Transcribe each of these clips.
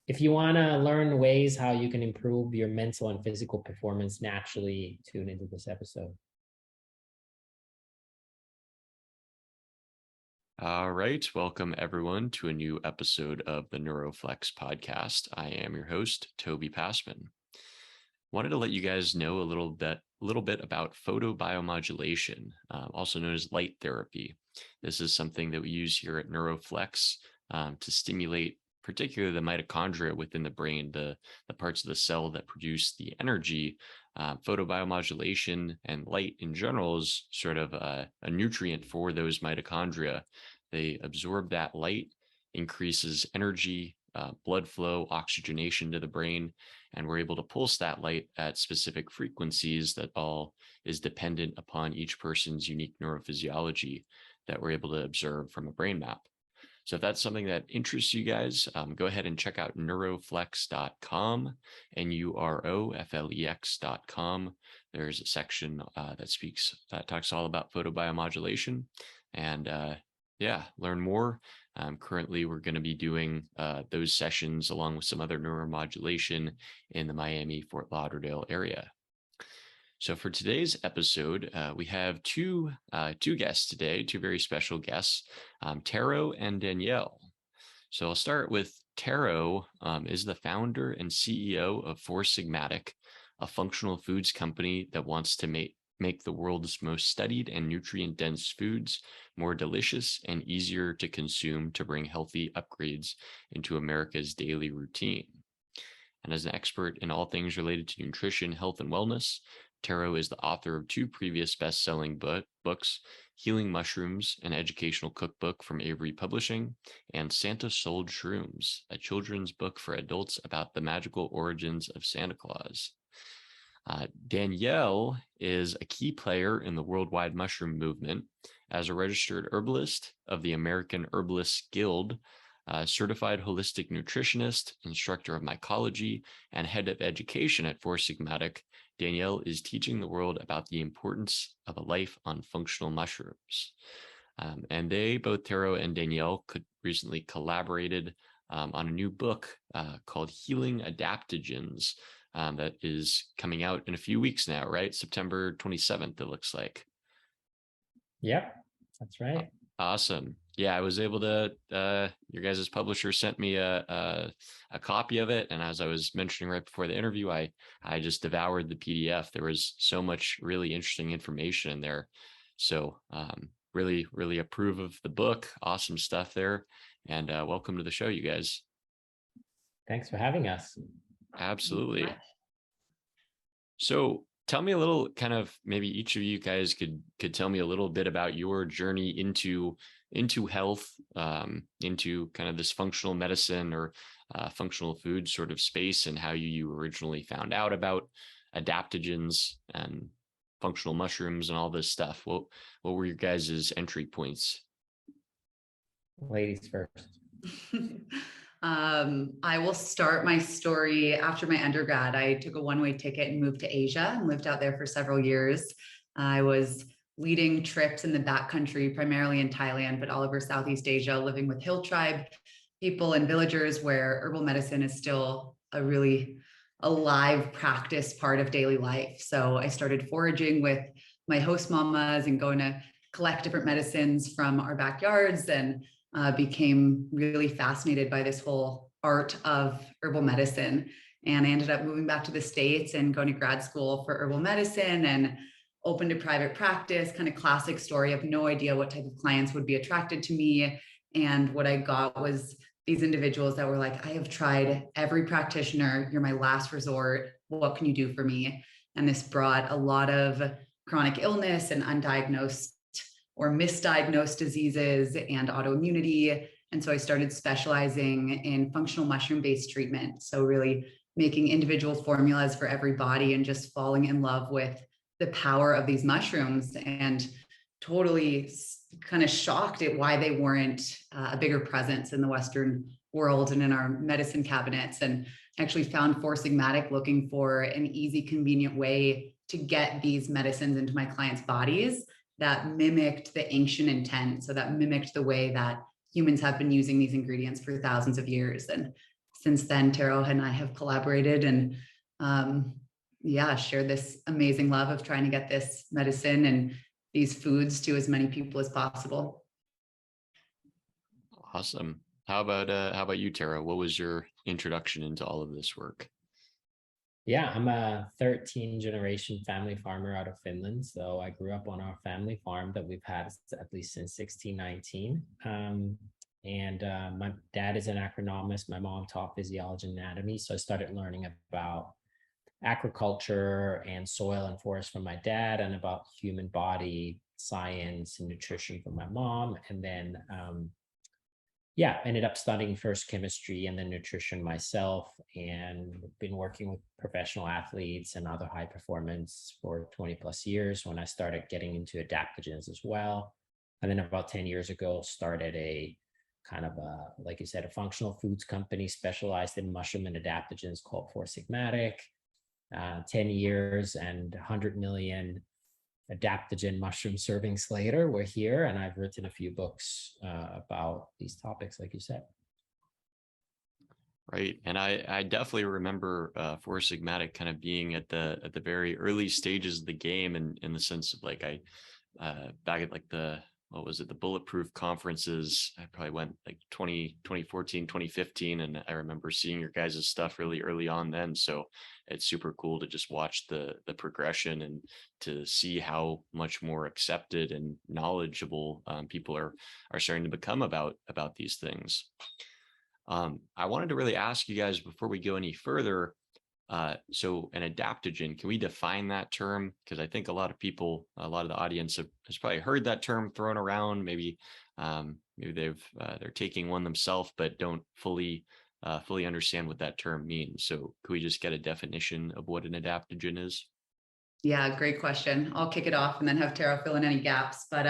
If you want to learn ways how you can improve your mental and physical performance, naturally tune into this episode. All right. Welcome, everyone, to a new episode of the NeuroFlex podcast. I am your host, Toby Passman. Wanted to let you guys know a little bit about photobiomodulation, also known as light therapy. This is something that we use here at NeuroFlex to stimulate particularly the mitochondria within the brain, the parts of the cell that produce the energy. Photobiomodulation and light in general is sort of a nutrient for those mitochondria. They absorb that light, increases energy, blood flow, oxygenation to the brain, and we're able to pulse that light at specific frequencies that all is dependent upon each person's unique neurophysiology that we're able to observe from a brain map. So if that's something that interests you guys, go ahead and check out neuroflex.com, NUROFLEX.com. There's a section that talks all about photobiomodulation, and learn more. Currently, we're going to be doing those sessions along with some other neuromodulation in the Miami, Fort Lauderdale area. So for today's episode, we have two guests today, two very special guests, Tero and Danielle. So I'll start with Tero, is the founder and CEO of Four Sigmatic, a functional foods company that wants to make the world's most studied and nutrient-dense foods more delicious and easier to consume to bring healthy upgrades into America's daily routine. And as an expert in all things related to nutrition, health, and wellness, Tero is the author of two previous best-selling books, Healing Mushrooms, an educational cookbook from Avery Publishing, and Santa Sold Shrooms, a children's book for adults about the magical origins of Santa Claus. Danielle is a key player in the worldwide mushroom movement as a registered herbalist of the American Herbalists Guild, certified holistic nutritionist, instructor of mycology, and head of education at Four Sigmatic. Danielle is teaching the world about the importance of a life on functional mushrooms. And they, both Tero and Danielle, recently collaborated on a new book called Healing Adaptogens that is coming out in a few weeks now, right? September 27th, it looks like. Yep, that's right. Awesome. Yeah, I was able to, your guys' publisher sent me a copy of it. And as I was mentioning right before the interview, I just devoured the PDF. There was so much really interesting information in there. So really, really approve of the book. Awesome stuff there. And welcome to the show, you guys. Thanks for having us. Absolutely. So tell me a little, kind of, maybe each of you guys could tell me a little bit about your journey into health, into kind of this functional medicine or functional food sort of space, and how you originally found out about adaptogens and functional mushrooms and all this stuff. What were your guys' entry points? Ladies first. I will start my story. After my undergrad, I took a one-way ticket and moved to Asia and lived out there for several years. I was leading trips in the backcountry, primarily in Thailand, but all over Southeast Asia, living with hill tribe people and villagers where herbal medicine is still a really alive practice part of daily life. So I started foraging with my host mamas and going to collect different medicines from our backyards, and became really fascinated by this whole art of herbal medicine. And I ended up moving back to the States and going to grad school for herbal medicine and opened a private practice, kind of classic story. I have no idea what type of clients would be attracted to me. And what I got was these individuals that were like, I have tried every practitioner. You're my last resort. What can you do for me? And this brought a lot of chronic illness and undiagnosed or misdiagnosed diseases and autoimmunity. And so I started specializing in functional mushroom-based treatment. So really making individual formulas for every body and just falling in love with the power of these mushrooms, and totally kind of shocked at why they weren't a bigger presence in the Western world and in our medicine cabinets, and actually found Four Sigmatic looking for an easy, convenient way to get these medicines into my clients' bodies that mimicked the ancient intent. So that mimicked the way that humans have been using these ingredients for thousands of years. And since then, Tero and I have collaborated and shared this amazing love of trying to get this medicine and these foods to as many people as possible. Awesome. How about you, Tero? What was your introduction into all of this work? Yeah, I'm a 13 generation family farmer out of Finland. So I grew up on our family farm that we've had at least since 1619. My dad is an agronomist. My mom taught physiology and anatomy. So I started learning about agriculture and soil and forest from my dad, and about human body science and nutrition from my mom. And then ended up studying first chemistry and then nutrition myself, and been working with professional athletes and other high performance for 20 plus years, when I started getting into adaptogens as well. And then about 10 years ago, started a kind of like you said, a functional foods company specialized in mushroom and adaptogens called Four Sigmatic. 10 years and 100 million adaptogen mushroom servings later, we're here, and I've written a few books about these topics, like you said. Right, and I definitely remember Four Sigmatic kind of being at the very early stages of the game, and in the sense of like back at like the bulletproof conferences. I probably went like 2014, 2015, and I remember seeing your guys' stuff really early on then. So it's super cool to just watch the progression and to see how much more accepted and knowledgeable people are starting to become about these things. I wanted to really ask you guys before we go any further. So an adaptogen, can we define that term? Because I think a lot of people, a lot of the audience has probably heard that term thrown around. Maybe they're taking one themselves, but don't fully understand what that term means. So could we just get a definition of what an adaptogen is? Yeah, great question. I'll kick it off and then have Tero fill in any gaps. But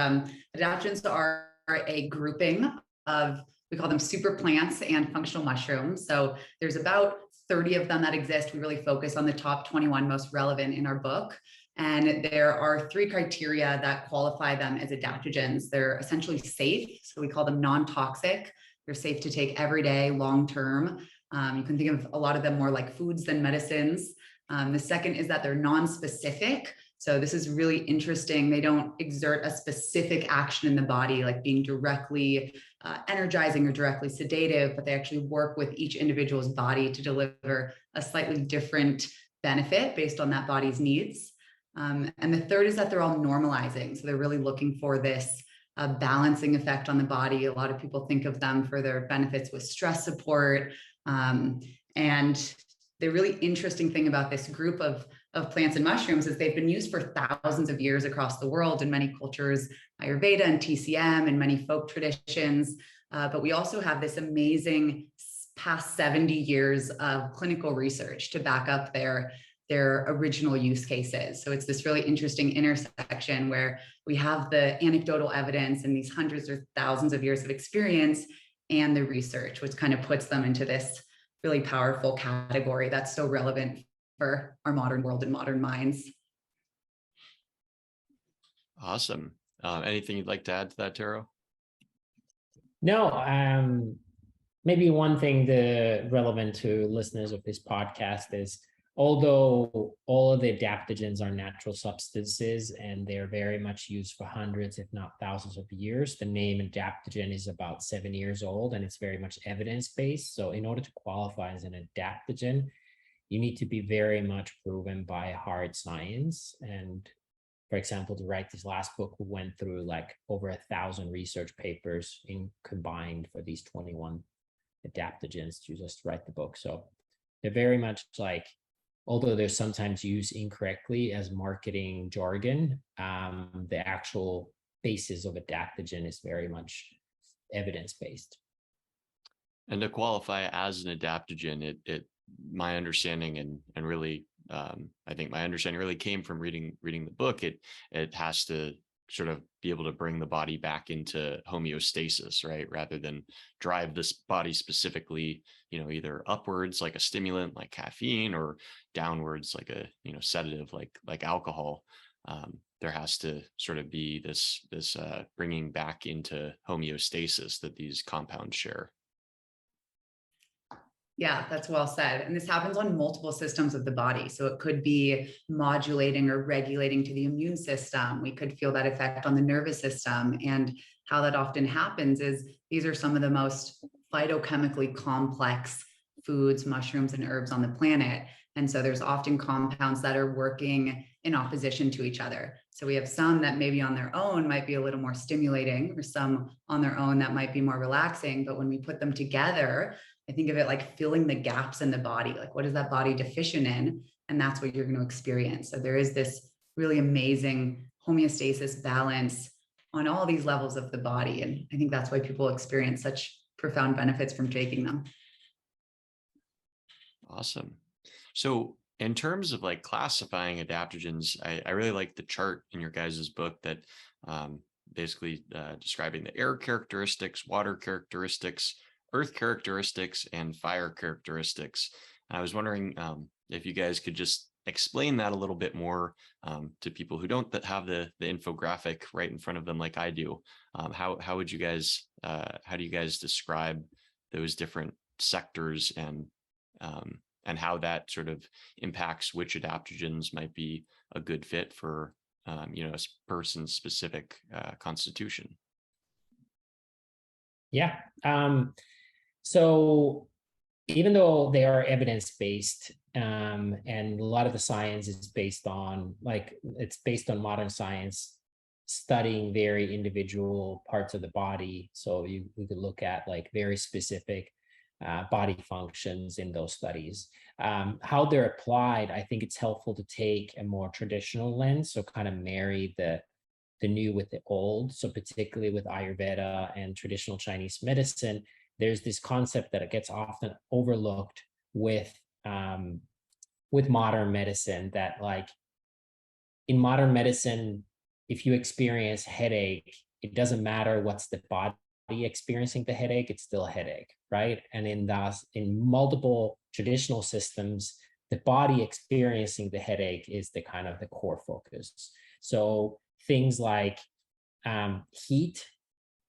adaptogens are a grouping of, we call them super plants and functional mushrooms. So there's about 30 of them that exist. We really focus on the top 21 most relevant in our book. And there are 3 criteria that qualify them as adaptogens. They're essentially safe. So we call them non-toxic. They're safe to take every day, long-term. You can think of a lot of them more like foods than medicines. The second is that they're non-specific. So this is really interesting. They don't exert a specific action in the body, like being directly energizing or directly sedative, but they actually work with each individual's body to deliver a slightly different benefit based on that body's needs. And the third is that they're all normalizing. So they're really looking for this balancing effect on the body. A lot of people think of them for their benefits with stress support. And the really interesting thing about this group of plants and mushrooms is they've been used for thousands of years across the world in many cultures, Ayurveda and TCM and many folk traditions. But we also have this amazing past 70 years of clinical research to back up their original use cases. So it's this really interesting intersection where we have the anecdotal evidence and these hundreds or thousands of years of experience and the research, which kind of puts them into this really powerful category that's so relevant for our modern world and modern minds. Awesome. Anything you'd like to add to that, Tero? No, maybe one thing relevant to listeners of this podcast is, although all of the adaptogens are natural substances and they're very much used for hundreds, if not thousands of years, the name adaptogen is about 7 years old and it's very much evidence-based. So in order to qualify as an adaptogen, you need to be very much proven by hard science. And for example, to write this last book, we went through like over 1,000 research papers combined for these 21 adaptogens to just write the book. So they're very much like, although they're sometimes used incorrectly as marketing jargon, the actual basis of adaptogen is very much evidence-based. And to qualify as an adaptogen, my understanding and really, I think my understanding really came from reading the book. It has to sort of be able to bring the body back into homeostasis, right? Rather than drive this body specifically, either upwards like a stimulant like caffeine or downwards like a, sedative like alcohol. There has to sort of be this bringing back into homeostasis that these compounds share. Yeah, that's well said. And this happens on multiple systems of the body. So it could be modulating or regulating to the immune system. We could feel that effect on the nervous system. And how that often happens is these are some of the most phytochemically complex foods, mushrooms, and herbs on the planet. And so there's often compounds that are working in opposition to each other. So we have some that maybe on their own might be a little more stimulating, or some on their own that might be more relaxing. But when we put them together, I think of it like filling the gaps in the body. Like, what is that body deficient in? And that's what you're going to experience. So there is this really amazing homeostasis, balance on all these levels of the body. And I think that's why people experience such profound benefits from taking them. Awesome. So in terms of like classifying adaptogens, I really like the chart in your guys' book that basically describing the air characteristics, water characteristics, earth characteristics, and fire characteristics. And I was wondering if you guys could just explain that a little bit more to people who don't have the infographic right in front of them like I do. How would you guys, how do you guys describe those different sectors and how that sort of impacts which adaptogens might be a good fit for, a person's specific constitution? Yeah. So even though they are evidence-based, and a lot of the science is based on, it's based on modern science, studying very individual parts of the body. So we could look at like very specific body functions in those studies. How they're applied, I think it's helpful to take a more traditional lens, so kind of marry the new with the old. So particularly with Ayurveda and traditional Chinese medicine, there's this concept that it gets often overlooked with modern medicine, that like in modern medicine, if you experience headache, it doesn't matter what's the body experiencing the headache, it's still a headache, right? And in multiple traditional systems, the body experiencing the headache is the kind of the core focus. So things like heat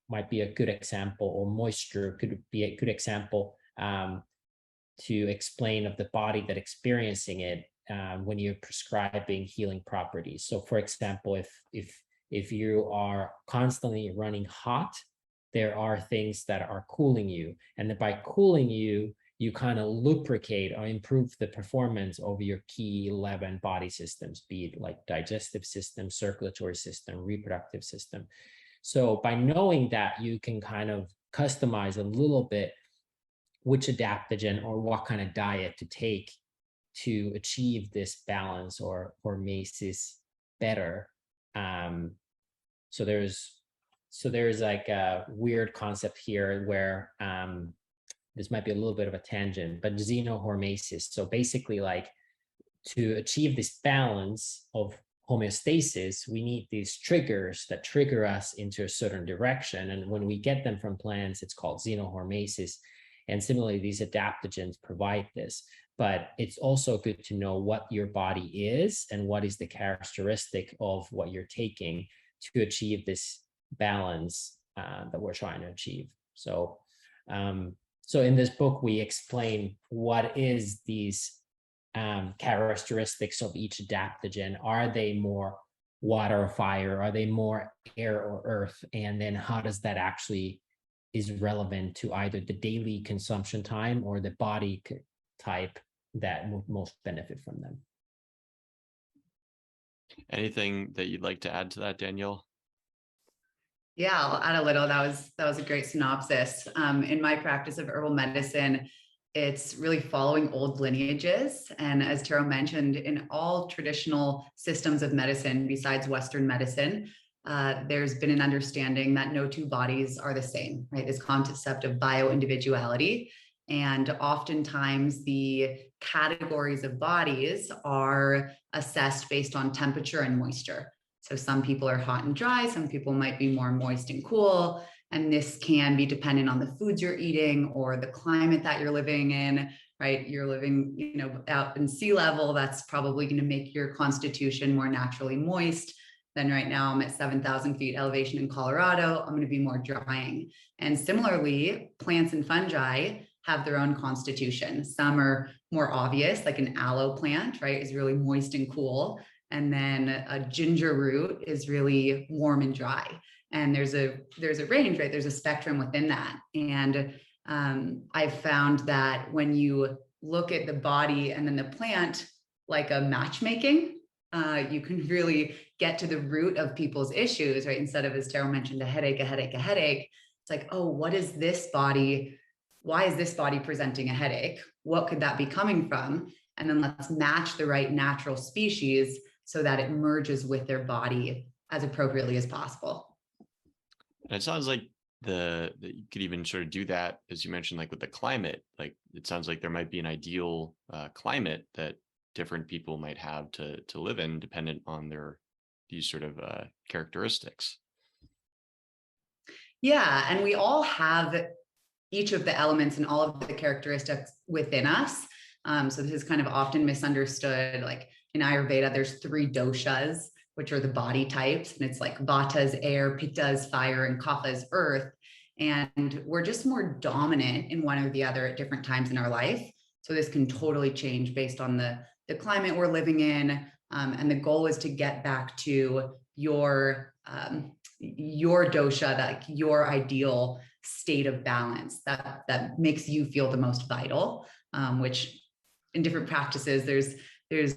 might be a good example, or moisture could be a good example to explain of the body that experiencing it when you're prescribing healing properties. So for example, if you are constantly running hot, there are things that are cooling you, and by cooling you, you kind of lubricate or improve the performance of your key 11 body systems, be it like digestive system, circulatory system, reproductive system. So by knowing that, you can kind of customize a little bit which adaptogen or what kind of diet to take to achieve this balance or hormesis better. So there's like a weird concept here where this might be a little bit of a tangent, but xenohormesis. So basically, like, to achieve this balance of homeostasis, we need these triggers that trigger us into a certain direction. And when we get them from plants, it's called xenohormesis. And similarly, these adaptogens provide this. But it's also good to know what your body is and what is the characteristic of what you're taking to achieve this balance that we're trying to achieve. So in this book, we explain what is these characteristics of each adaptogen. Are they more water or fire? Are they more air or earth? And then how does that actually is relevant to either the daily consumption time or the body type that would most benefit from them? Anything that you'd like to add to that, Danielle? Yeah, I'll add a little. That was a great synopsis. In my practice of herbal medicine, it's really following old lineages. And as Tero mentioned, in all traditional systems of medicine, besides Western medicine, there's been an understanding that no two bodies are the same, right? This concept of bio-individuality. And oftentimes the categories of bodies are assessed based on temperature and moisture. So some people are hot and dry, some people might be more moist and cool. And this can be dependent on the foods you're eating or the climate that you're living in, right? You're living, out in sea level, that's probably going to make your constitution more naturally moist. Then right now I'm at 7,000 feet elevation in Colorado, I'm going to be more drying. And similarly, plants and fungi have their own constitution. Some are more obvious, like an aloe plant, right, is really moist and cool. And then a ginger root is really warm and dry. And there's a range, right? There's a spectrum within that. And I've found that when you look at the body and then the plant like a matchmaking, you can really get to the root of people's issues, right? Instead of, as Tero mentioned, a headache. It's like, oh, what is this body? Why is this body presenting a headache? What could that be coming from? And then let's match the right natural species so that it merges with their body as appropriately as possible. And it sounds like that you could even sort of do that, as you mentioned, like with the climate. Like it sounds like there might be an ideal climate that different people might have to live in, dependent on these sort of characteristics. Yeah, and we all have each of the elements and all of the characteristics within us. So this is kind of often misunderstood. Like in Ayurveda, there's 3 doshas, which are the body types. And it's like Vatas, air, Pittas, fire, and Kaphas, earth. And we're just more dominant in one or the other at different times in our life. So this can totally change based on the climate we're living in. And the goal is to get back to your dosha, like your ideal state of balance that makes you feel the most vital, which in different practices, there's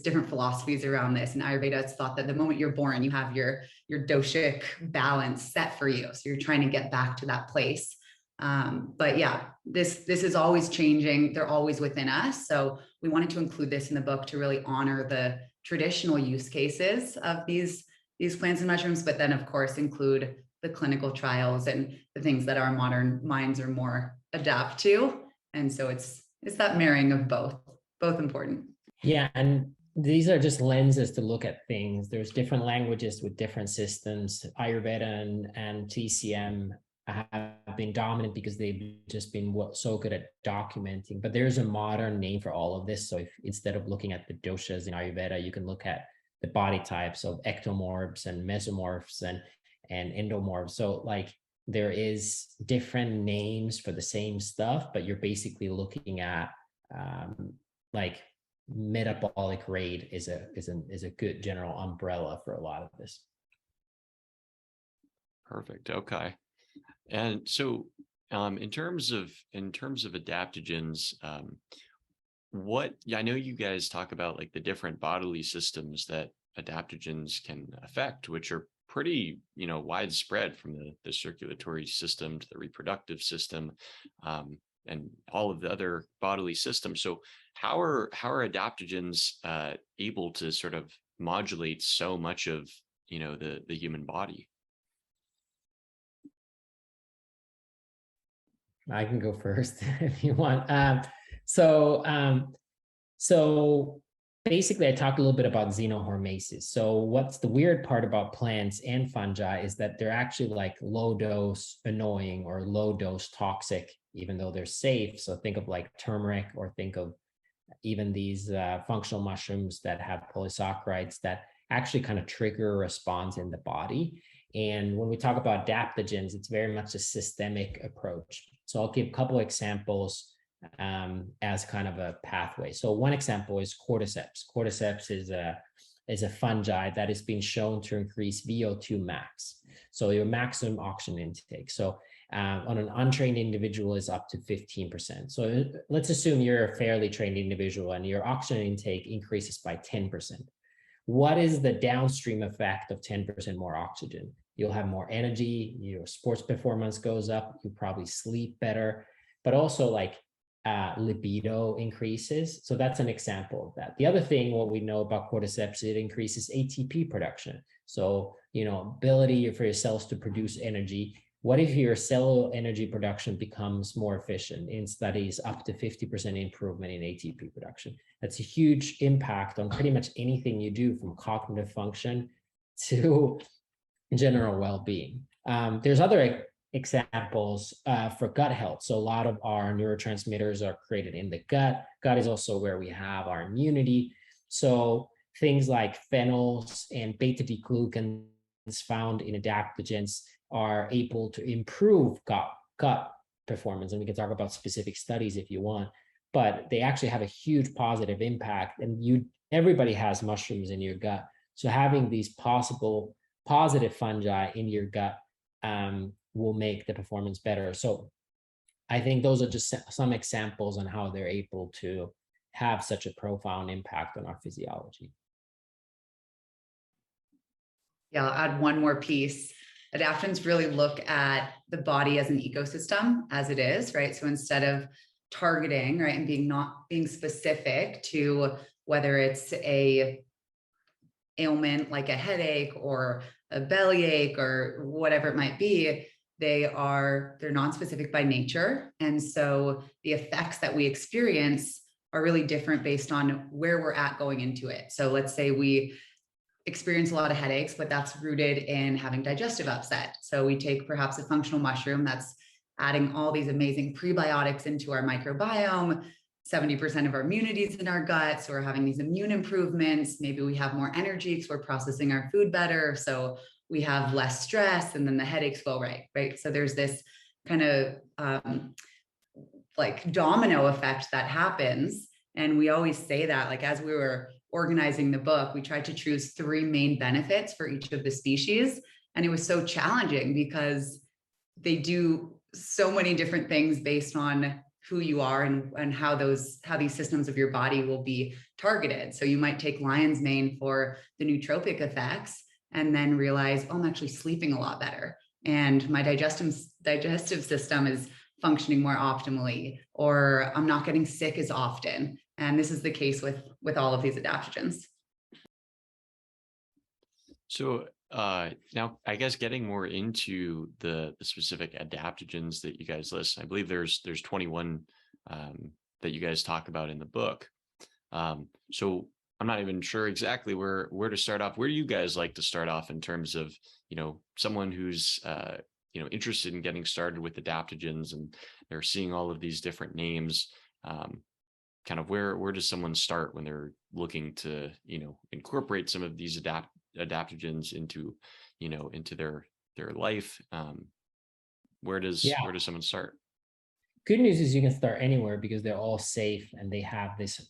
different philosophies around this. In Ayurveda, it's thought that the moment you're born, you have your doshic balance set for you. So you're trying to get back to that place. But yeah, this is always changing. They're always within us. So we wanted to include this in the book to really honor the traditional use cases of these plants and mushrooms, but then of course include the clinical trials and the things that our modern minds are more adapt to. And so it's that marrying of both important. Yeah, and these are just lenses to look at things. There's different languages with different systems. Ayurveda and TCM have been dominant because they've just been so good at documenting, but there's a modern name for all of this. So if instead of looking at the doshas in Ayurveda, you can look at the body types of ectomorphs and mesomorphs and endomorphs. So like there is different names for the same stuff, but you're basically looking at like metabolic rate is a good general umbrella for a lot of this. Perfect. Okay. And so in terms of adaptogens, I know you guys talk about like the different bodily systems that adaptogens can affect, which are pretty, widespread, from the circulatory system to the reproductive system, and all of the other bodily systems. So how are adaptogens able to sort of modulate so much of, the human body? I can go first if you want. So basically, I talked a little bit about xenohormesis. So what's the weird part about plants and fungi is that they're actually like low dose annoying or low dose toxic, even though they're safe. So think of like turmeric, or think of even these functional mushrooms that have polysaccharides that actually kind of trigger a response in the body. And when we talk about adaptogens, it's very much a systemic approach. So I'll give a couple examples as kind of a pathway. So one example is cordyceps. Cordyceps is a fungi that has been shown to increase VO2 max, so your maximum oxygen intake. So on an untrained individual is up to 15%. So let's assume you're a fairly trained individual and your oxygen intake increases by 10%. What is the downstream effect of 10% more oxygen? You'll have more energy, your sports performance goes up, you probably sleep better, but also like libido increases. So that's an example of that. The other thing, what we know about cordyceps, it increases ATP production. So, ability for your cells to produce energy. What if your cellular energy production becomes more efficient? In studies, up to 50% improvement in ATP production. That's a huge impact on pretty much anything you do, from cognitive function to general well-being. There's other examples for gut health. So a lot of our neurotransmitters are created in the gut. Gut is also where we have our immunity. So things like phenols and beta-glucans found in adaptogens are able to improve gut performance, and we can talk about specific studies if you want, but they actually have a huge positive impact. And everybody has mushrooms in your gut. So having these possible positive fungi in your gut will make the performance better. So I think those are just some examples on how they're able to have such a profound impact on our physiology. Yeah, I'll add one more piece. Adaptogens really look at the body as an ecosystem as it is, right? So instead of targeting, right, and not being specific to whether it's a ailment like a headache or a bellyache or whatever it might be, they're non-specific by nature. And so the effects that we experience are really different based on where we're at going into it. So let's say we experience a lot of headaches, but that's rooted in having digestive upset. So we take perhaps a functional mushroom that's adding all these amazing prebiotics into our microbiome. 70% of our immunity is in our gut. So we're having these immune improvements. Maybe we have more energy because we're processing our food better. So we have less stress, and then the headaches go right? So there's this kind of like domino effect that happens. And we always say that, like, as we were organizing the book, we tried to choose 3 main benefits for each of the species. And it was so challenging because they do so many different things based on who you are and how these systems of your body will be targeted. So you might take lion's mane for the nootropic effects and then realize, oh, I'm actually sleeping a lot better. And my digestive system is functioning more optimally, or I'm not getting sick as often. And this is the case with all of these adaptogens. So now, I guess getting more into the specific adaptogens that you guys list, I believe there's 21 that you guys talk about in the book. So I'm not even sure exactly where to start off. Where do you guys like to start off in terms of, someone who's interested in getting started with adaptogens, and they're seeing all of these different names? Kind of where does someone start when they're looking to incorporate some of these adaptogens into their life? Where does someone start? Good news is you can start anywhere because they're all safe and they have this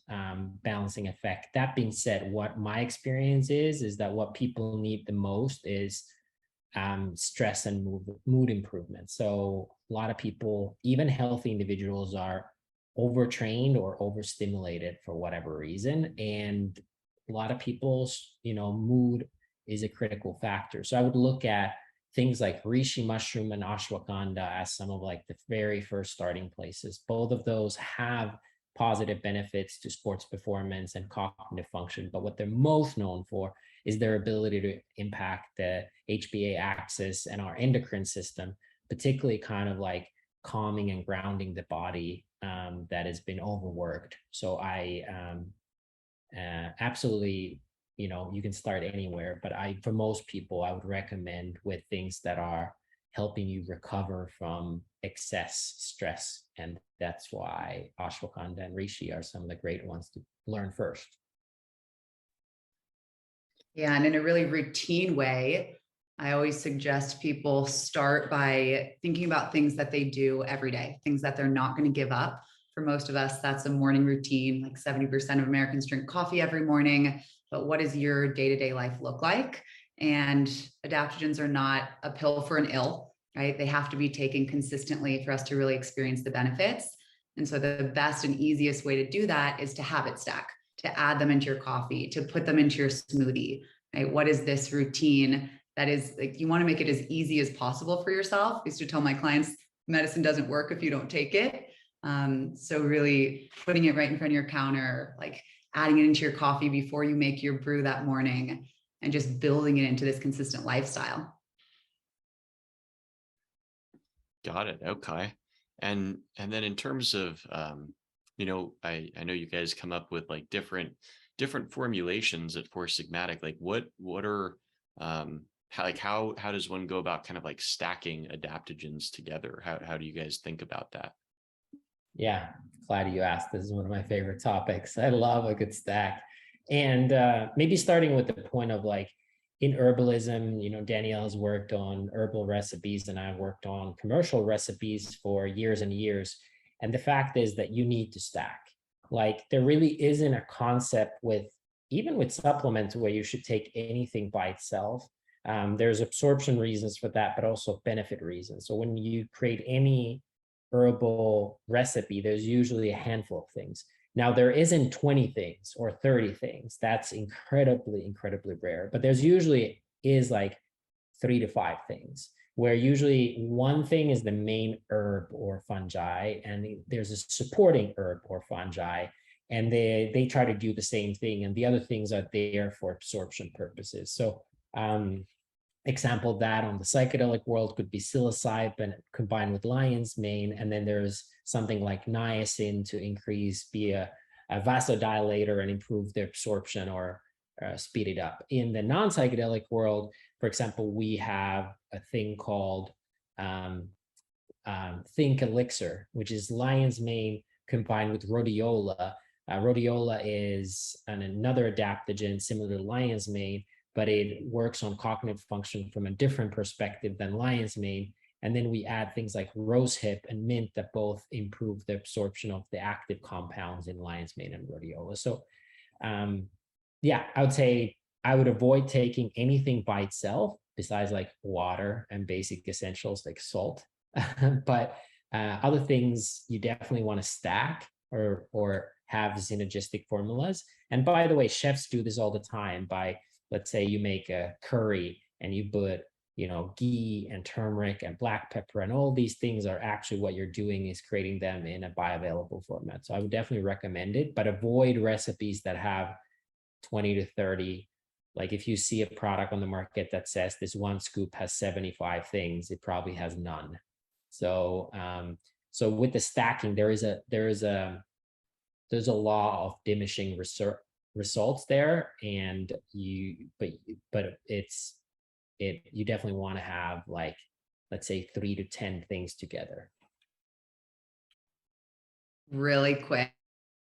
balancing effect. That being said, what my experience is that what people need the most is stress and mood improvement. So a lot of people, even healthy individuals, are overtrained or overstimulated for whatever reason. And a lot of people's, mood is a critical factor. So I would look at things like reishi mushroom and ashwagandha as some of like the very first starting places. Both of those have positive benefits to sports performance and cognitive function, but what they're most known for is their ability to impact the HPA axis and our endocrine system, particularly kind of like calming and grounding the body that has been overworked. So I absolutely, you can start anywhere, but for most people, I would recommend with things that are helping you recover from excess stress. And that's why ashwagandha and reishi are some of the great ones to learn first. Yeah, and in a really routine way, I always suggest people start by thinking about things that they do every day, things that they're not going to give up. For most of us, that's a morning routine. Like 70% of Americans drink coffee every morning. But what does your day-to-day life look like? And adaptogens are not a pill for an ill, right? They have to be taken consistently for us to really experience the benefits. And so the best and easiest way to do that is to habit stack, to add them into your coffee, to put them into your smoothie, right? What is this routine that is like, you want to make it as easy as possible for yourself. I used to tell my clients, medicine doesn't work if you don't take it. So really putting it right in front of your counter, like adding it into your coffee before you make your brew that morning, and just building it into this consistent lifestyle. Got it. Okay. And then in terms of, I know you guys come up with like different formulations at Four Sigmatic. Like what are, how does one go about kind of like stacking adaptogens together? How do you guys think about that? Yeah, glad you asked. This is one of my favorite topics. I love a good stack. And maybe starting with the point of like, in herbalism, Danielle has worked on herbal recipes and I've worked on commercial recipes for years and years. And the fact is that you need to stack. Like there really isn't a concept even with supplements where you should take anything by itself. There's absorption reasons for that, but also benefit reasons. So when you create any herbal recipe, there's usually a handful of things. Now, there isn't 20 things or 30 things. That's incredibly, incredibly rare. But there's usually is like 3 to 5 things, where usually one thing is the main herb or fungi, and there's a supporting herb or fungi, and they try to do the same thing, and the other things are there for absorption purposes. So example of that on the psychedelic world could be psilocybin combined with lion's mane, and then there's something like niacin to be a vasodilator and improve the absorption or speed it up. In the non-psychedelic world, for example, we have a thing called Think Elixir, which is lion's mane combined with rhodiola. Rhodiola is another adaptogen similar to lion's mane, but it works on cognitive function from a different perspective than lion's mane. And then we add things like rosehip and mint that both improve the absorption of the active compounds in lion's mane and rhodiola. So yeah, I would say I would avoid taking anything by itself besides like water and basic essentials like salt. But other things you definitely want to stack or have synergistic formulas. And by the way, chefs do this all the time by, let's say you make a curry and you put, ghee and turmeric and black pepper, and all these things are actually what you're doing is creating them in a bioavailable format. So I would definitely recommend it, but avoid recipes that have 20 to 30. Like if you see a product on the market that says this one scoop has 75 things, it probably has none. So, so with the stacking, there's a law of diminishing results there, and you definitely want to have, like, let's say 3 to 10 things together. Really quick,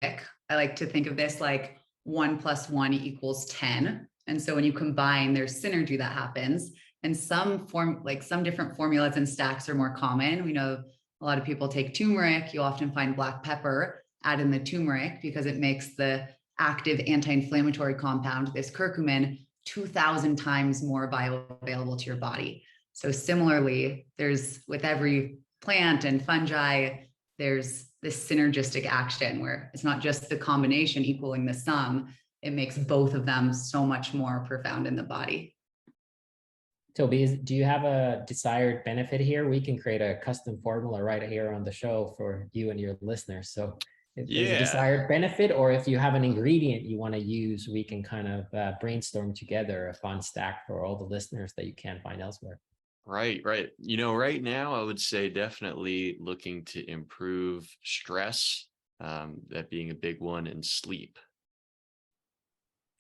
I like to think of this like 1 + 1 = 10. And so when you combine, there's synergy that happens. And some different formulas and stacks are more common. We know a lot of people take turmeric. You'll often find black pepper, add in the turmeric because it makes the active anti-inflammatory compound, this curcumin, 2,000 times more bioavailable to your body. So similarly, with every plant and fungi, there's this synergistic action where it's not just the combination equaling the sum, it makes both of them so much more profound in the body. Toby, do you have a desired benefit here? We can create a custom formula right here on the show for you and your listeners. So if there's a desired benefit, or if you have an ingredient you want to use, we can kind of brainstorm together a fun stack for all the listeners that you can't find elsewhere. Right. Right now I would say definitely looking to improve stress, that being a big one, and sleep.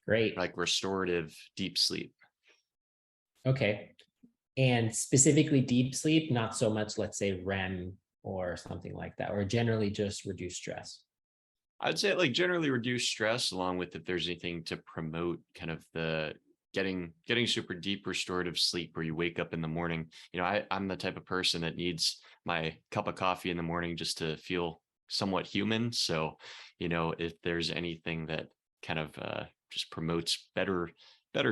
Great. Like restorative deep sleep. Okay. And specifically deep sleep, not so much, let's say REM or something like that, or generally just reduce stress? I'd say like generally reduce stress, along with if there's anything to promote kind of the getting super deep restorative sleep where you wake up in the morning. I'm the type of person that needs my cup of coffee in the morning just to feel somewhat human. So, if there's anything that kind of just promotes better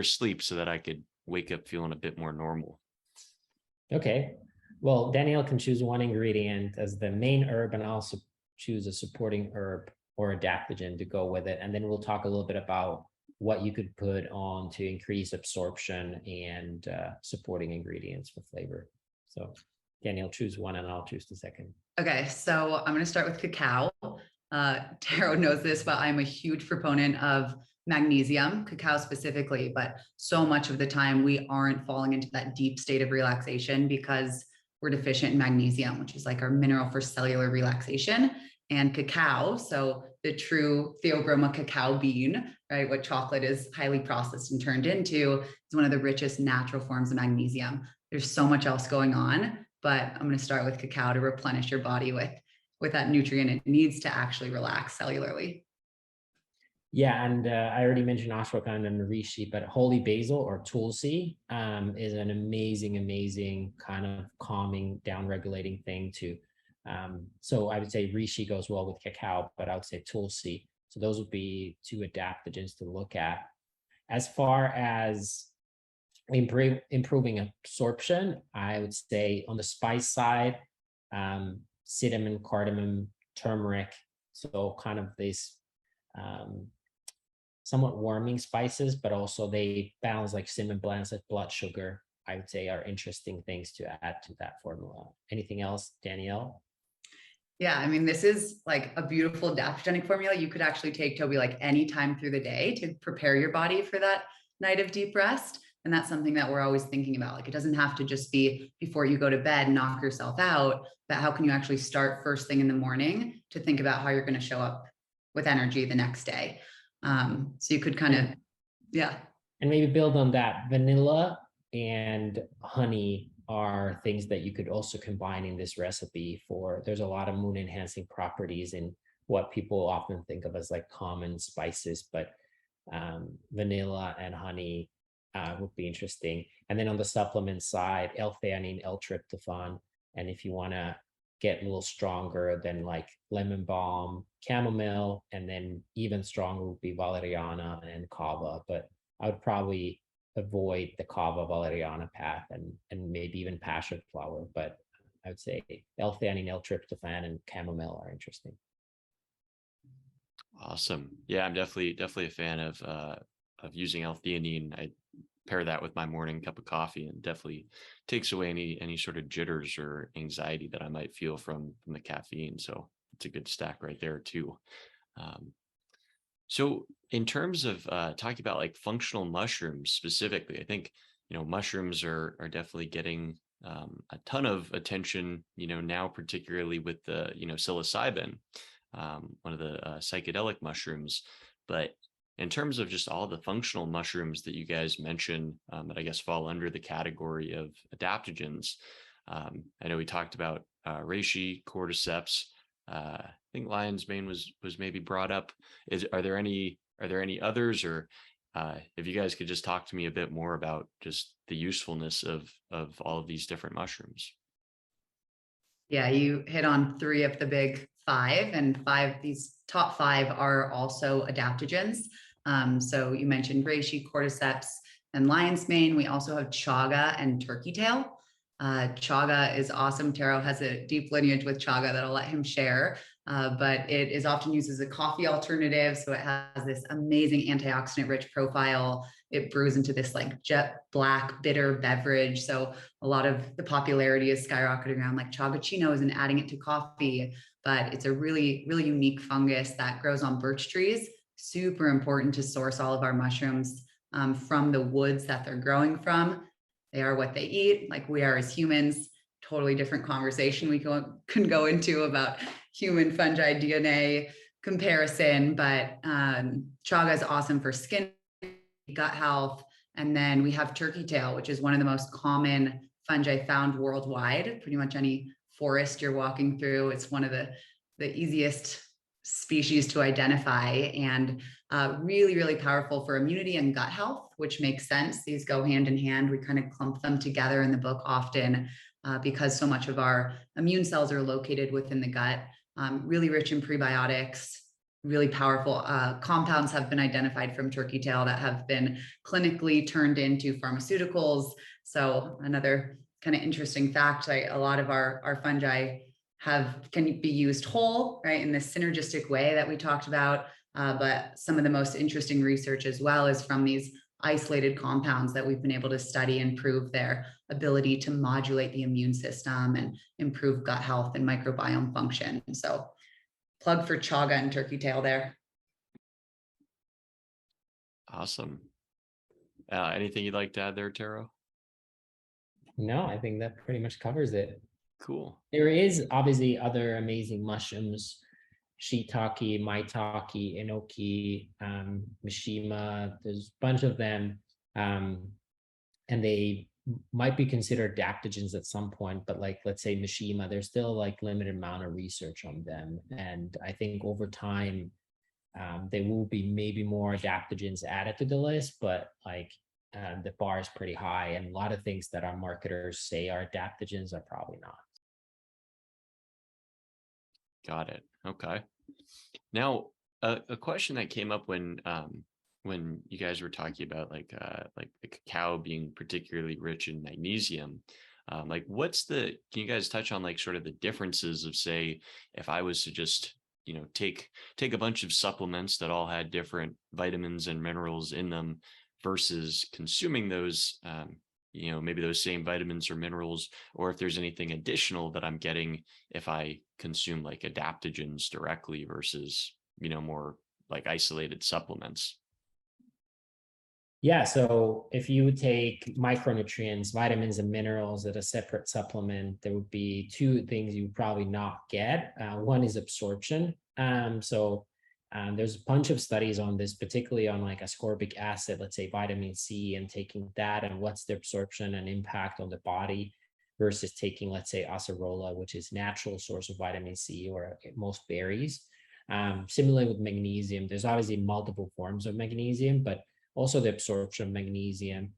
sleep so that I could wake up feeling a bit more normal. Okay. Well, Danielle can choose one ingredient as the main herb and also choose a supporting herb or adaptogen to go with it. And then we'll talk a little bit about what you could put on to increase absorption and supporting ingredients for flavor. So Danielle, choose one and I'll choose the second. Okay, so I'm going to start with cacao. Tero knows this, but I'm a huge proponent of magnesium, cacao specifically, but so much of the time we aren't falling into that deep state of relaxation because we're deficient in magnesium, which is like our mineral for cellular relaxation. And cacao, so the true Theobroma cacao bean, right, what chocolate is highly processed and turned into, is one of the richest natural forms of magnesium. There's so much else going on, but I'm going to start with cacao to replenish your body with that nutrient it needs to actually relax cellularly. Yeah, and I already mentioned ashwagandha and reishi, but holy basil or tulsi is an amazing kind of calming, down regulating thing to. So I would say reishi goes well with cacao, but I would say tulsi. So those would be two adaptogens to look at. As far as improving absorption, I would say on the spice side, cinnamon, cardamom, turmeric. So kind of these um, somewhat warming spices, but also they balance like cinnamon balance like blood sugar. I would say are interesting things to add to that formula. Anything else, Danielle? Yeah, I mean, this is like a beautiful adaptogenic formula you could actually take, Toby, like any time through the day to prepare your body for that night of deep rest. And that's something that we're always thinking about. Like, it doesn't have to just be before you go to bed, knock yourself out, but how can you actually start first thing in the morning to think about how you're going to show up with energy the next day? So you could kind of, yeah. And maybe build on that. Vanilla and honey are things that you could also combine in this recipe for. There's a lot of mood enhancing properties in what people often think of as like common spices, but vanilla and honey would be interesting. And then on the supplement side, L-theanine, L-tryptophan. And if you want to get a little stronger, then like lemon balm, chamomile, and then even stronger would be valeriana and kava. But I would probably avoid the kava valeriana path and maybe even passion flower. But I would say L-theanine, L-tryptophan, and chamomile are interesting. Awesome. Yeah, I'm definitely a fan of using L-theanine. I pair that with my morning cup of coffee and definitely takes away any sort of jitters or anxiety that I might feel from the caffeine. So it's a good stack right there too. So in terms of talking about like functional mushrooms specifically, I think, mushrooms are definitely getting a ton of attention, now, particularly with the, psilocybin, one of the psychedelic mushrooms. But in terms of just all the functional mushrooms that you guys mentioned, that I guess fall under the category of adaptogens, I know we talked about reishi, cordyceps. I think lion's mane was maybe brought up. Are there any others, or if you guys could just talk to me a bit more about just the usefulness of all of these different mushrooms? Yeah, you hit on three of the big five, and these top five are also adaptogens. So you mentioned reishi, cordyceps, and lion's mane. We also have chaga and turkey tail. Chaga is awesome. Tero has a deep lineage with chaga that I'll let him share, but it is often used as a coffee alternative. So it has this amazing antioxidant rich profile. It brews into this like jet black bitter beverage. So a lot of the popularity is skyrocketing around like chagachinos and adding it to coffee, but it's a really, really unique fungus that grows on birch trees. Super important to source all of our mushrooms from the woods that they're growing from. They are what they eat, like we are as humans. Totally different conversation we can go into about human fungi DNA comparison, but chaga is awesome for skin, gut health. And then we have turkey tail, which is one of the most common fungi found worldwide. Pretty much any forest you're walking through, it's one of the easiest species to identify, and really, really powerful for immunity and gut health, which makes sense. These go hand in hand. We kind of clump them together in the book often because so much of our immune cells are located within the gut. Really rich in prebiotics, really powerful compounds have been identified from turkey tail that have been clinically turned into pharmaceuticals. So another kind of interesting fact, a lot of our fungi can be used whole, right, in this synergistic way that we talked about. But some of the most interesting research as well is from these isolated compounds that we've been able to study and prove their ability to modulate the immune system and improve gut health and microbiome function. So plug for chaga and turkey tail there. Awesome. Anything you'd like to add there, Tero? No, I think that pretty much covers it. Cool. There is obviously other amazing mushrooms, shiitake, maitake, enoki, mishima. There's a bunch of them, and they might be considered adaptogens at some point. But like, let's say mishima, there's still like limited amount of research on them, and I think over time, there will be maybe more adaptogens added to the list, but like the bar is pretty high, and a lot of things that our marketers say are adaptogens are probably not. Got it. Okay. Now, a question that came up when you guys were talking about like the cacao being particularly rich in magnesium, like can you guys touch on like sort of the differences of, say, if I was to just, take a bunch of supplements that all had different vitamins and minerals in them versus consuming those, maybe those same vitamins or minerals, or if there's anything additional that I'm getting if I consume like adaptogens directly versus, more like isolated supplements. Yeah, so if you would take micronutrients, vitamins and minerals at a separate supplement, there would be two things you would probably not get. One is absorption. There's a bunch of studies on this, particularly on like ascorbic acid, let's say vitamin C, and taking that and what's the absorption and impact on the body versus taking, let's say, acerola, which is natural source of vitamin C, or most berries. Similarly with magnesium, there's obviously multiple forms of magnesium, but also the absorption of magnesium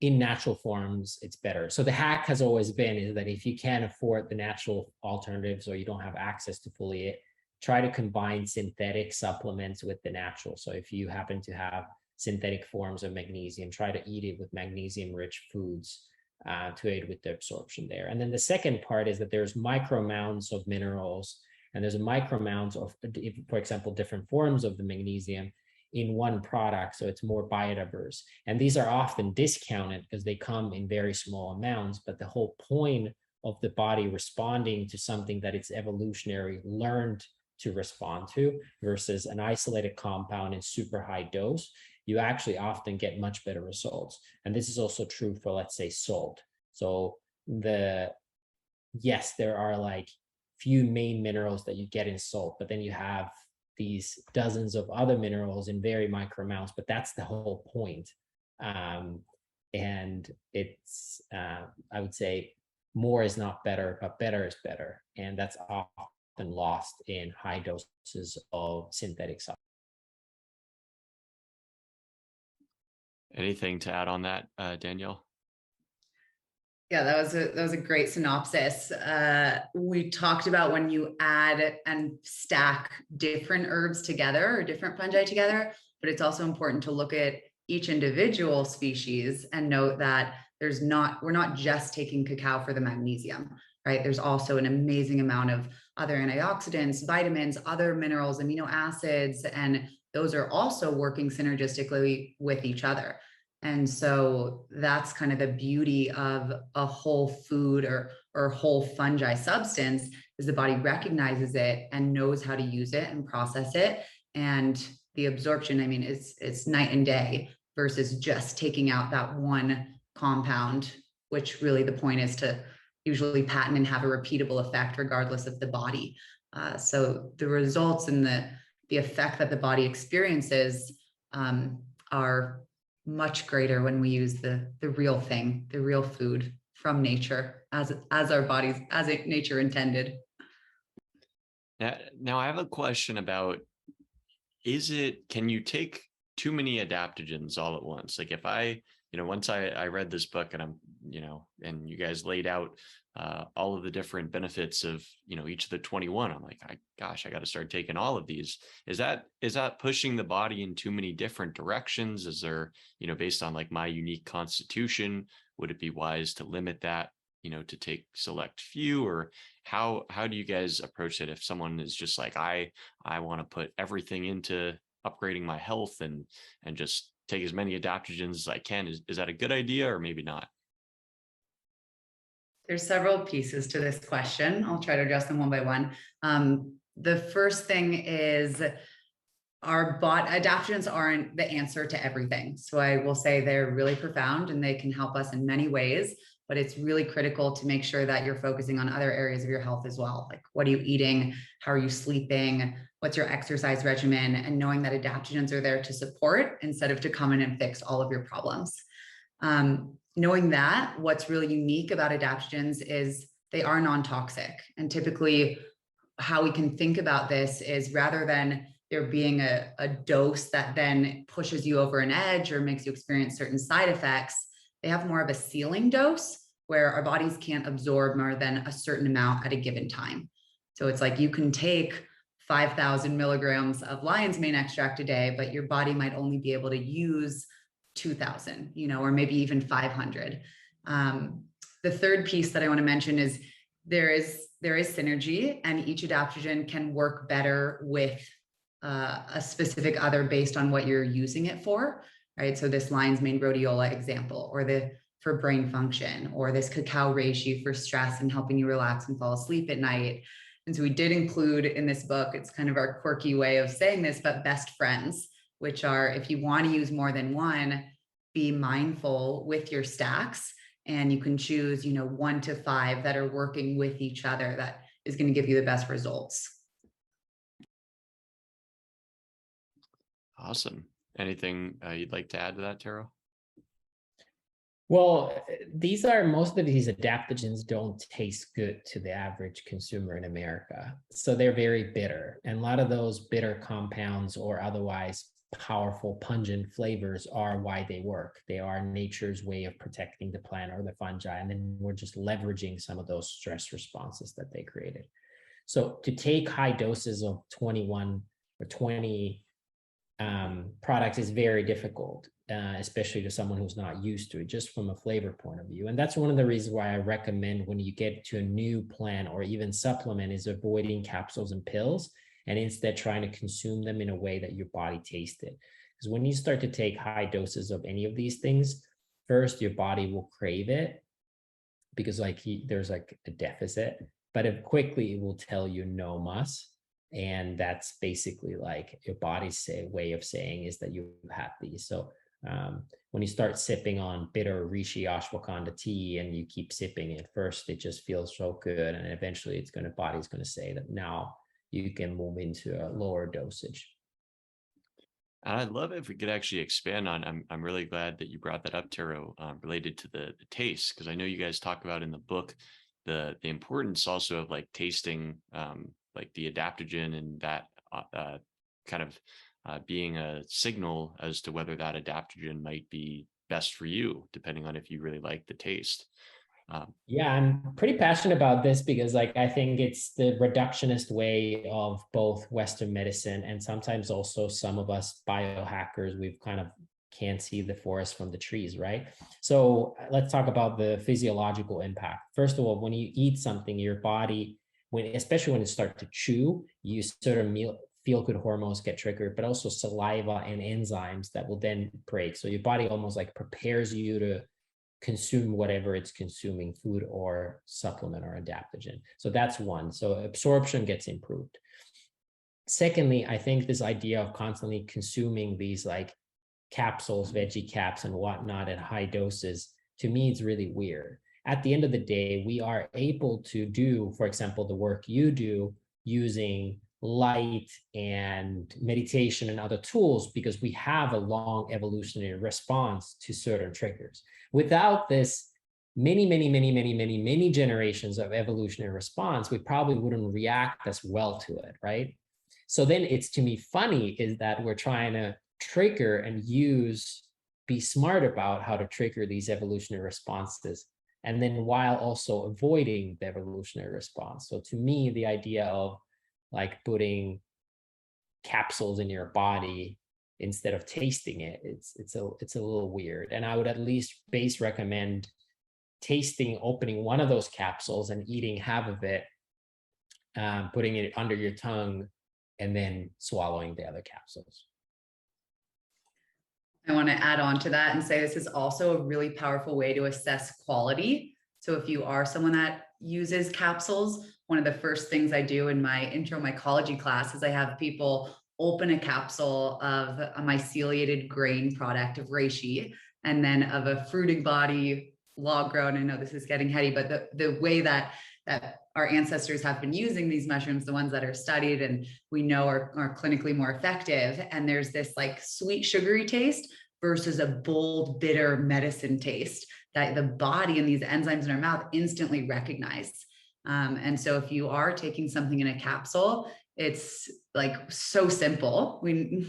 in natural forms, it's better. So the hack has always been is that if you can't afford the natural alternatives or you don't have access to fully it, try to combine synthetic supplements with the natural. So if you happen to have synthetic forms of magnesium, try to eat it with magnesium-rich foods to aid with the absorption there. And then the second part is that there's micro amounts of minerals, and there's a micro amounts of, for example, different forms of the magnesium in one product, so it's more biodiverse. And these are often discounted because they come in very small amounts, but the whole point of the body responding to something that it's evolutionary learned to respond to versus an isolated compound in super high dose, you actually often get much better results. And this is also true for, let's say, salt. So yes, there are like few main minerals that you get in salt, but then you have these dozens of other minerals in very micro amounts, but that's the whole point. And it's, I would say more is not better, but better is better. And that's often lost in high doses of synthetic supplements. Anything to add on that, Danielle? Yeah, that was a great synopsis. We talked about when you add and stack different herbs together or different fungi together, but it's also important to look at each individual species and note that we're not just taking cacao for the magnesium, right? There's also an amazing amount of other antioxidants, vitamins, other minerals, amino acids, and those are also working synergistically with each other. And so that's kind of the beauty of a whole food or whole fungi substance, is the body recognizes it and knows how to use it and process it. And the absorption, I mean, it's night and day versus just taking out that one compound, which really the point is to usually patent and have a repeatable effect regardless of the body. So the results and the effect that the body experiences are much greater when we use the real thing, the real food from nature, as our bodies, as nature intended. Now I have a question about, can you take too many adaptogens all at once? Like if once I read this book and I'm, and you guys laid out all of the different benefits of, each of the 21, I'm like, I got to start taking all of these. Is that pushing the body in too many different directions? Is there, based on like my unique constitution, would it be wise to limit that, to take select few? Or how do you guys approach it if someone is just like, I want to put everything into upgrading my health and just take as many adaptogens as I can? Is that a good idea or maybe not? There's several pieces to this question. I'll try to address them one by one. The first thing is adaptogens aren't the answer to everything. So I will say they're really profound and they can help us in many ways, but it's really critical to make sure that you're focusing on other areas of your health as well. Like, what are you eating? How are you sleeping? What's your exercise regimen? And knowing that adaptogens are there to support instead of to come in and fix all of your problems. Knowing that, what's really unique about adaptogens is they are non-toxic. And typically how we can think about this is, rather than there being a dose that then pushes you over an edge or makes you experience certain side effects, they have more of a ceiling dose where our bodies can't absorb more than a certain amount at a given time. So it's like you can take 5,000 milligrams of lion's mane extract a day, but your body might only be able to use 2,000, or maybe even 500. The third piece that I want to mention is there is synergy, and each adaptogen can work better with a specific other based on what you're using it for, right? So this lion's mane rhodiola example, or for brain function, or this cacao reishi for stress and helping you relax and fall asleep at night. And so we did include in this book, it's kind of our quirky way of saying this, but best friends, which are, if you want to use more than one, be mindful with your stacks, and you can choose, 1 to 5 that are working with each other. That is going to give you the best results. Awesome. Anything you'd like to add to that, Tero? Well, most of these adaptogens don't taste good to the average consumer in America. So they're very bitter. And a lot of those bitter compounds or otherwise powerful, pungent flavors are why they work. They are nature's way of protecting the plant or the fungi. And then we're just leveraging some of those stress responses that they created. So to take high doses of 21 or 20 products is very difficult, especially to someone who's not used to it, just from a flavor point of view. And that's one of the reasons why I recommend, when you get to a new plant or even supplement, is avoiding capsules and pills, and instead trying to consume them in a way that your body tastes it. Because when you start to take high doses of any of these things, first, your body will crave it because there's a deficit, but it will tell you no mas. And that's basically like your body's way of saying is that you have these. So when you start sipping on bitter reishi ashwagandha tea and you keep sipping it, first it just feels so good, and eventually body's going to say that now you can move into a lower dosage. And I'd love if we could actually expand on, I'm really glad that you brought that up, Tero, related to the taste, because I know you guys talk about in the book the importance also of like tasting like the adaptogen, and that kind of being a signal as to whether that adaptogen might be best for you, depending on if you really like the taste. Yeah, I'm pretty passionate about this because I think it's the reductionist way of both Western medicine, and sometimes also some of us biohackers, we've kind of can't see the forest from the trees, right? So let's talk about the physiological impact. First of all, when you eat something, your body, especially when it starts to chew, you sort of feel-good hormones get triggered, but also saliva and enzymes that will then break. So your body almost like prepares you to consume whatever it's consuming, food or supplement or adaptogen. So that's one. So absorption gets improved. Secondly, I think this idea of constantly consuming these like capsules, veggie caps and whatnot at high doses, to me, it's really weird. At the end of the day, we are able to do, for example, the work you do using light and meditation and other tools because we have a long evolutionary response to certain triggers. Without this many generations of evolutionary response, we probably wouldn't react as well to it, right? So then it's, to me, funny is that we're trying to trigger and be smart about how to trigger these evolutionary responses, and then while also avoiding the evolutionary response. So to me, the idea of like putting capsules in your body instead of tasting it, it's a little weird. And I would at least recommend opening one of those capsules and eating half of it, putting it under your tongue, and then swallowing the other capsules. I want to add on to that and say this is also a really powerful way to assess quality. So if you are someone that uses capsules, one of the first things I do in my intro mycology class is I have people open a capsule of a myceliated grain product of reishi, and then of a fruiting body, log grown. I know this is getting heady, but the way that our ancestors have been using these mushrooms, the ones that are studied and we know are clinically more effective. And there's this like sweet, sugary taste versus a bold, bitter medicine taste that the body and these enzymes in our mouth instantly recognize. And so if you are taking something in a capsule, it's like so simple.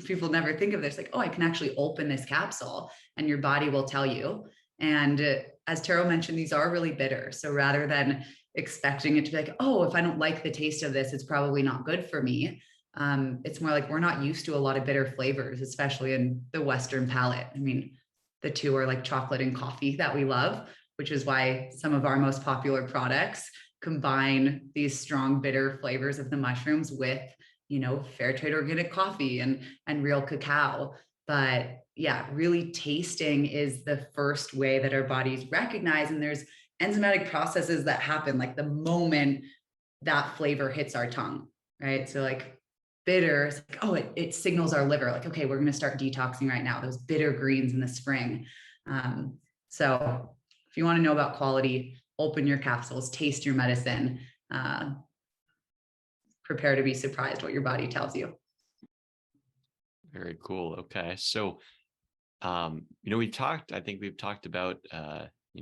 People never think of this, like, oh, I can actually open this capsule and your body will tell you. And as Tero mentioned, these are really bitter. So rather than expecting it to be like, oh, if I don't like the taste of this, it's probably not good for me. It's more like we're not used to a lot of bitter flavors, especially in the Western palate. I mean, the two are like chocolate and coffee that we love, which is why some of our most popular products combine these strong bitter flavors of the mushrooms with, fair trade organic coffee and real cacao. But yeah, really tasting is the first way that our bodies recognize, and there's enzymatic processes that happen like the moment that flavor hits our tongue, right? So like bitter, it's like, oh, it signals our liver, like, okay, we're going to start detoxing right now, those bitter greens in the spring. So if you want to know about quality, open your capsules, taste your medicine, prepare to be surprised what your body tells you. Very cool. Okay. So, I think we've talked about,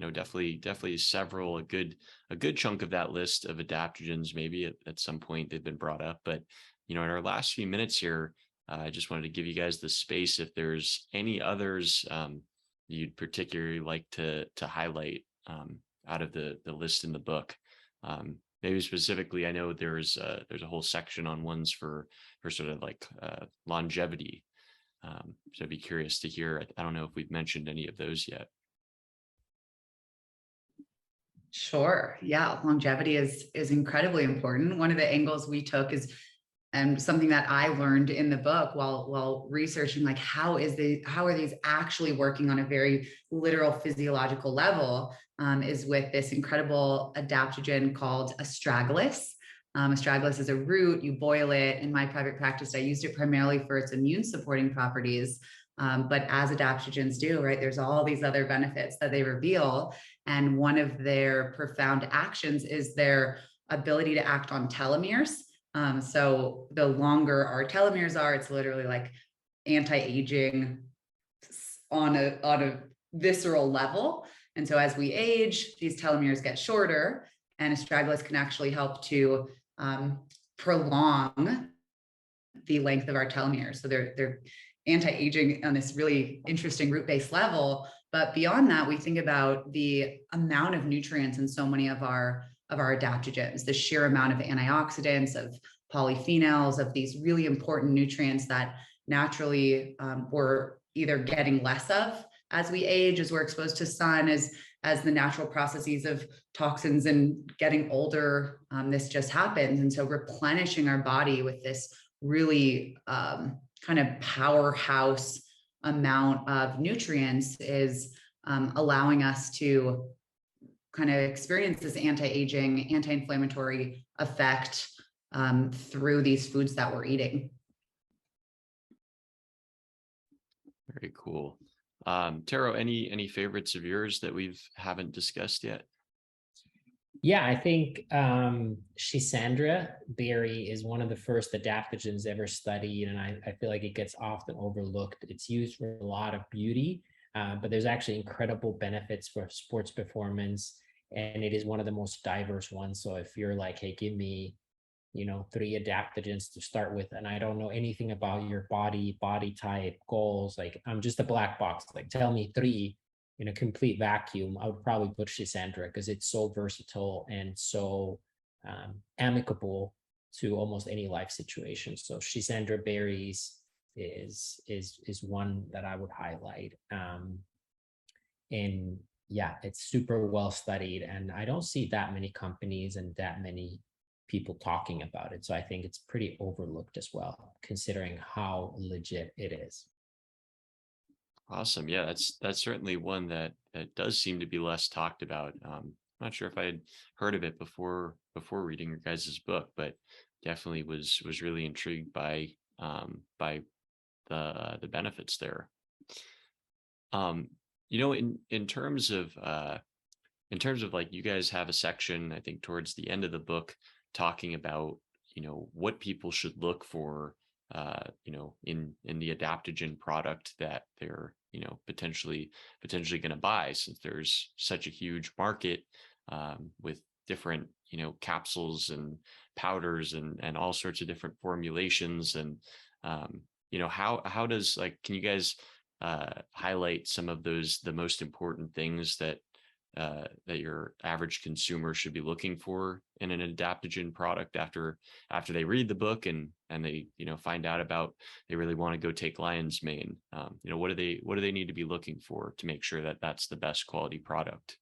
definitely several, a good chunk of that list of adaptogens, maybe at some point they've been brought up, but, in our last few minutes here, I just wanted to give you guys the space if there's any others you'd particularly like to highlight out of the list in the book. Maybe specifically, I know there's a whole section on ones for sort of like longevity. So I'd be curious to hear. I don't know if we've mentioned any of those yet. Sure. Yeah. Longevity is incredibly important. One of the angles we took is, and something that I learned in the book while researching, like how are these actually working on a very literal physiological level, is with this incredible adaptogen called astragalus. Astragalus is a root. You boil it. In my private practice, I used it primarily for its immune supporting properties. But as adaptogens do, right, there's all these other benefits that they reveal. And one of their profound actions is their ability to act on telomeres. So the longer our telomeres are, it's literally like anti-aging on a visceral level. And so as we age, these telomeres get shorter, and astragalus can actually help to prolong the length of our telomeres. So they're anti-aging on this really interesting root-based level. But beyond that, we think about the amount of nutrients in so many of our adaptogens, the sheer amount of antioxidants, of polyphenols, of these really important nutrients that naturally we're either getting less of as we age, as we're exposed to sun, as the natural processes of toxins and getting older, this just happens. And so replenishing our body with this really kind of powerhouse amount of nutrients is allowing us to kind of experience this anti-aging, anti-inflammatory effect through these foods that we're eating. Very cool. Tero, any favorites of yours that we haven't discussed yet? Yeah, I think Schisandra berry is one of the first adaptogens ever studied, and I feel like it gets often overlooked. It's used for a lot of beauty, but there's actually incredible benefits for sports performance, and it is one of the most diverse ones. So if you're like, hey, give me 3 adaptogens to start with, and I don't know anything about your body type, goals, like I'm just a black box, like tell me 3 in a complete vacuum, I would probably put Schisandra because it's so versatile and so amicable to almost any life situation. So Schisandra berries is one that I would highlight. And yeah, it's super well studied, and I don't see that many companies and that many people talking about it. So I think it's pretty overlooked as well, considering how legit it is. Awesome. Yeah, that's certainly one that does seem to be less talked about. I'm not sure if I had heard of it before reading your guys' book, but definitely was really intrigued by the benefits there. In terms of like, you guys have a section, I think towards the end of the book, talking about what people should look for in the adaptogen product that they're potentially going to buy, since there's such a huge market with different capsules and powders and all sorts of different formulations. And, how does, can you guys highlight some of the most important things that your average consumer should be looking for in an adaptogen product after they read the book and they find out about, they really want to go take lion's mane? What do they need to be looking for to make sure that that's the best quality product?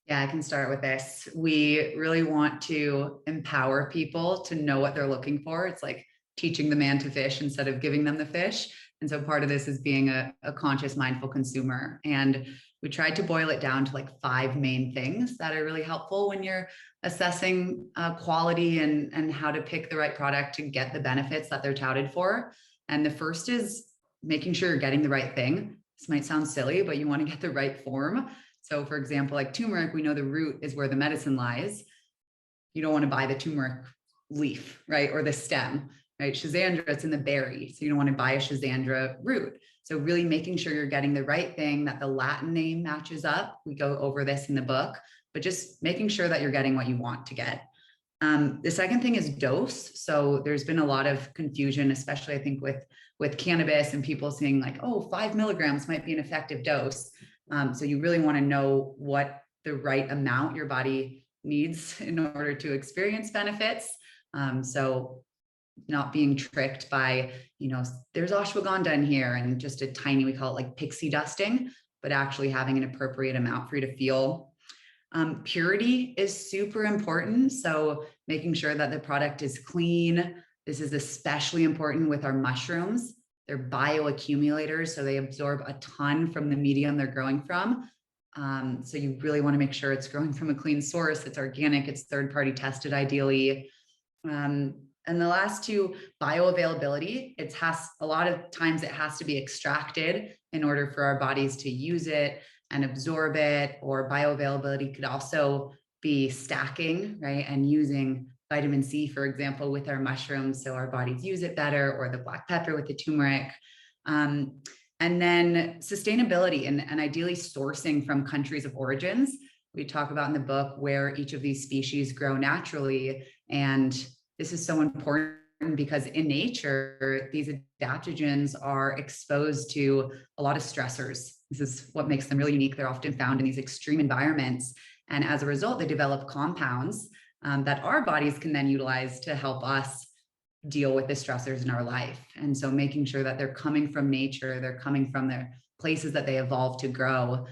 Yeah, I can start with this. We really want to empower people to know what they're looking for. It's like teaching the man to fish instead of giving them the fish. And so part of this is being a conscious, mindful consumer. And we tried to boil it down to 5 main things that are really helpful when you're assessing quality and how to pick the right product to get the benefits that they're touted for. And the first is making sure you're getting the right thing. This might sound silly, but you want to get the right form. So for example, like turmeric, we know the root is where the medicine lies. You don't want to buy the turmeric leaf, right? Or the stem, right? Schizandra, it's in the berry. So you don't want to buy a Schizandra root. So really making sure you're getting the right thing, that the Latin name matches up. We go over this in the book, but just making sure that you're getting what you want to get. The second thing is dose. So there's been a lot of confusion, especially I think with cannabis and people saying 5 milligrams might be an effective dose. So you really want to know what the right amount your body needs in order to experience benefits. So not being tricked by, there's ashwagandha in here and just a tiny, we call it pixie dusting, but actually having an appropriate amount for you to feel. Purity is super important. So making sure that the product is clean. This is especially important with our mushrooms. They're bioaccumulators, so they absorb a ton from the medium they're growing from. So you really want to make sure it's growing from a clean source, it's organic, it's third-party tested ideally. And the last two, bioavailability. A lot of times it has to be extracted in order for our bodies to use it and absorb it, or bioavailability could also be stacking, right? And using vitamin C, for example, with our mushrooms, so our bodies use it better, or the black pepper with the turmeric. And then sustainability and ideally sourcing from countries of origins. We talk about in the book where each of these species grow naturally. And this is so important because in nature, these adaptogens are exposed to a lot of stressors. This is what makes them really unique. They're often found in these extreme environments. And as a result, they develop compounds that our bodies can then utilize to help us deal with the stressors in our life. And so making sure that they're coming from nature, they're coming from their places that they evolved to grow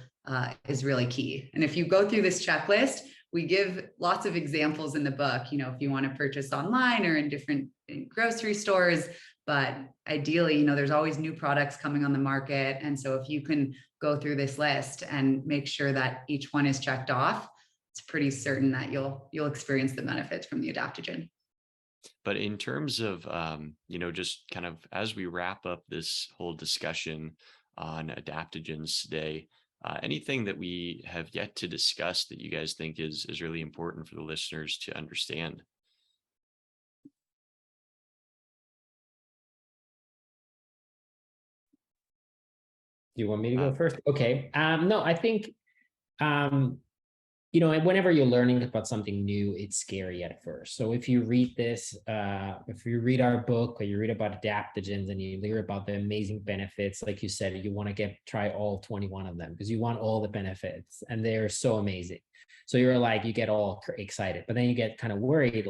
is really key. And if you go through this checklist, we give lots of examples in the book, if you want to purchase online or in different grocery stores, but ideally, there's always new products coming on the market. And so if you can go through this list and make sure that each one is checked off, it's pretty certain that you'll experience the benefits from the adaptogen. But in terms of, just kind of as we wrap up this whole discussion on adaptogens today, anything that we have yet to discuss that you guys think is really important for the listeners to understand? Do you want me to go first? Okay. No, I think, whenever you're learning about something new, it's scary at first. So if you read this, if you read our book or you read about adaptogens and you hear about the amazing benefits, like you said, you want to try all 21 of them because you want all the benefits and they're so amazing. So you get all excited, but then you get kind of worried,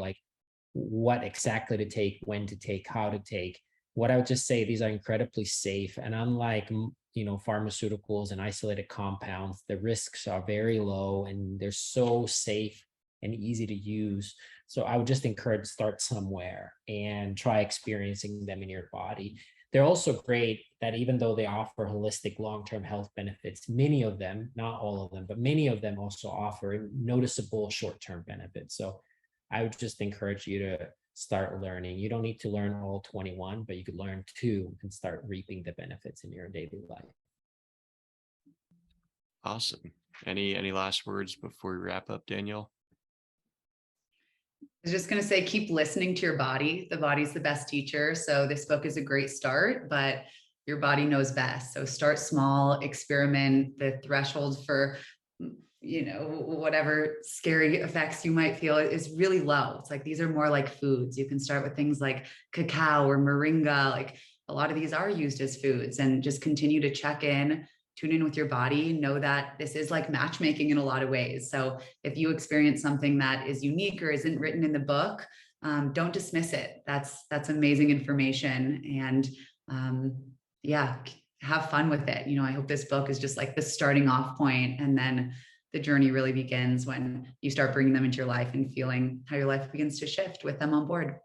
what exactly to take, when to take, how to take. What I would just say, these are incredibly safe. And unlike, pharmaceuticals and isolated compounds, the risks are very low and they're so safe and easy to use. So I would just encourage, start somewhere and try experiencing them in your body. They're also great that even though they offer holistic long-term health benefits, many of them, not all of them, but many of them also offer noticeable short-term benefits. So I would just encourage you to start learning. You don't need to learn all 21, but you could learn 2 and start reaping the benefits in your daily life. Awesome. Any last words before we wrap up, Danielle? I was just going to say, keep listening to your body. The body's the best teacher. So this book is a great start, but your body knows best. So start small, experiment. The threshold for whatever scary effects you might feel is really low. It's like, these are more like foods. You can start with things like cacao or moringa. Like, a lot of these are used as foods, and just continue to check in, tune in with your body, know that this is like matchmaking in a lot of ways. So if you experience something that is unique or isn't written in the book, don't dismiss it. That's amazing information. And yeah, have fun with it. I hope this book is just like the starting off point, and then the journey really begins when you start bringing them into your life and feeling how your life begins to shift with them on board.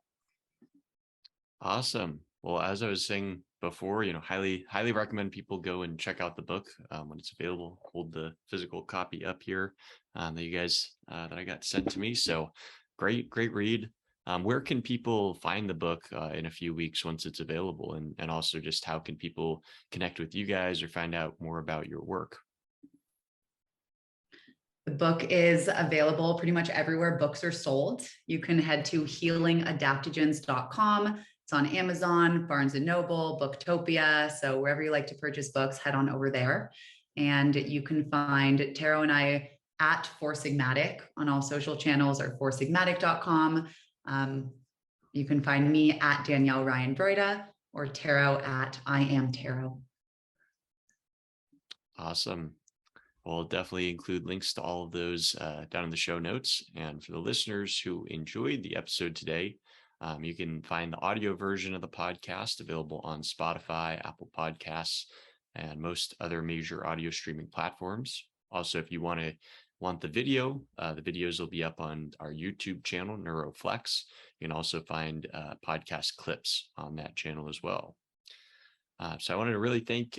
Awesome. Well, as I was saying before, highly recommend people go and check out the book when it's available. Hold the physical copy up here that you guys that I got sent to me. So great read. Where can people find the book in a few weeks once it's available, and also just how can people connect with you guys or find out more about your work? The book is available pretty much everywhere books are sold. You can head to healingadaptogens.com. It's on Amazon, Barnes & Noble, Booktopia. So wherever you like to purchase books, head on over there. And you can find Tero and I at Four Sigmatic on all social channels, or foursigmatic.com. You can find me at Danielle Ryan Broida, or Tero at I am Tero. Awesome. We'll definitely include links to all of those down in the show notes. And for the listeners who enjoyed the episode today, you can find the audio version of the podcast available on Spotify, Apple Podcasts, and most other major audio streaming platforms. Also, if you want the video, the videos will be up on our YouTube channel, NeuroFlex. You can also find podcast clips on that channel as well. So I wanted to really thank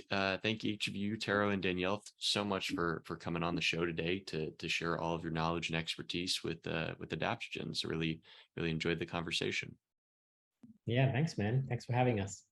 each of you, Tero and Danielle, so much for coming on the show today to share all of your knowledge and expertise with adaptogens. Really enjoyed the conversation. Yeah, thanks, man. Thanks for having us.